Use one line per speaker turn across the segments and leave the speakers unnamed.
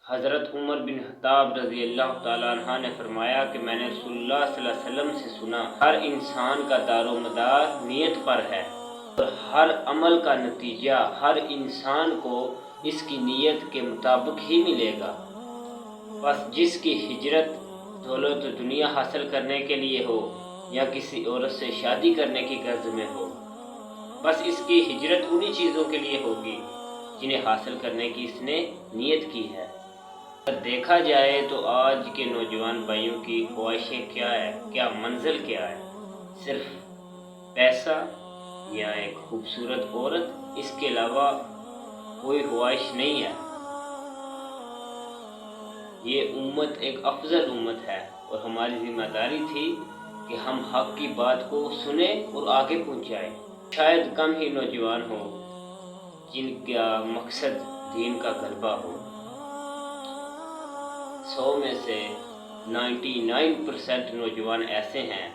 حضرت عمر بن خطاب رضی اللہ تعالیٰ عنہ نے فرمایا کہ میں نے رسول اللہ صلی اللہ علیہ وسلم سے سنا، ہر انسان کا دار و مدار نیت پر ہے اور ہر عمل کا نتیجہ ہر انسان کو اس کی نیت کے مطابق ہی ملے گا۔ بس جس کی ہجرت دولت و دنیا حاصل کرنے کے لیے ہو یا کسی عورت سے شادی کرنے کی غرض میں ہو، بس اس کی ہجرت انہی چیزوں کے لیے ہوگی جنہیں حاصل کرنے کی اس نے نیت کی ہے۔ دیکھا جائے تو آج کے نوجوان بھائیوں کی خواہشیں کیا ہے، کیا منزل کیا ہے؟ صرف پیسہ یا ایک خوبصورت عورت، اس کے علاوہ کوئی خواہش نہیں ہے۔ یہ امت ایک افضل امت ہے اور ہماری ذمہ داری تھی کہ ہم حق کی بات کو سنیں اور آگے پہنچائیں۔ شاید کم ہی نوجوان ہو جن کا مقصد دین کا غلبہ ہو۔ 100 میں سے 99% نوجوان ایسے ہیں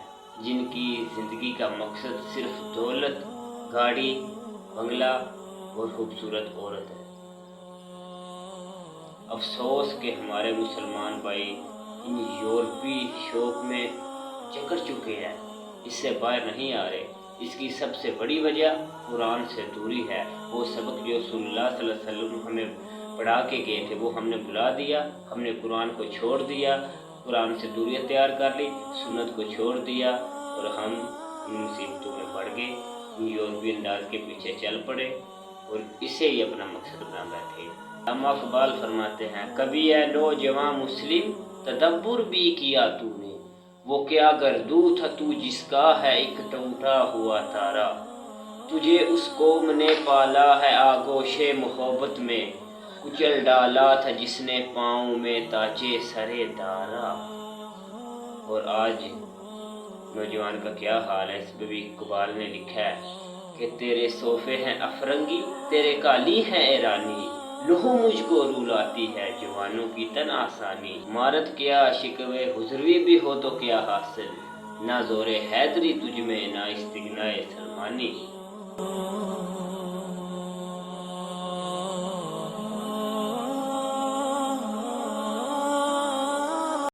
جن کی زندگی کا مقصد صرف دولت، گاڑی، بنگلہ اور خوبصورت عورت ہے۔ افسوس کہ ہمارے مسلمان بھائی ان یورپی شوق میں جکڑ چکے ہیں، اس سے باہر نہیں آ رہے۔ اس کی سب سے بڑی وجہ قرآن سے دوری ہے۔ وہ سبق جو رسول اللہ صلی اللہ علیہ وسلم ہمیں پڑھا کے گئے تھے وہ ہم نے بھلا دیا، ہم نے قرآن کو چھوڑ دیا، قرآن سے دوری اختیار کر لی، سنت کو چھوڑ دیا اور ہم ان مصیبتوں میں پڑ گئے، ان یورپی انداز کے پیچھے چل پڑے اور اسے ہی اپنا مقصد بنا بیٹھے۔ علامہ اقبال فرماتے ہیں، کبھی اے نوجواں مسلم تدبر بھی کیا تو نے، وہ کیا گردو تھا تو جس کا ہے ایک ٹوٹا ہوا تارا، تجھے اس قوم نے پالا ہے آغوش محبت میں، کچل ڈالا تھا جس نے پاؤں میں تاجے سرے دارا۔ اور آج نوجوان کا کیا حال ہے؟ اس پہ بھی اقبال نے لکھا ہے کہ تیرے صوفے ہیں افرنگی، تیرے کالی ہیں ایرانی، لہو مجھ کو رولاتی ہے جوانوں کی تن آسانی، مارت کیا شکوے حضروی بھی ہو تو کیا حاصل، نہ زور حیدری تجھ میں نہ استغنائے سلمانی۔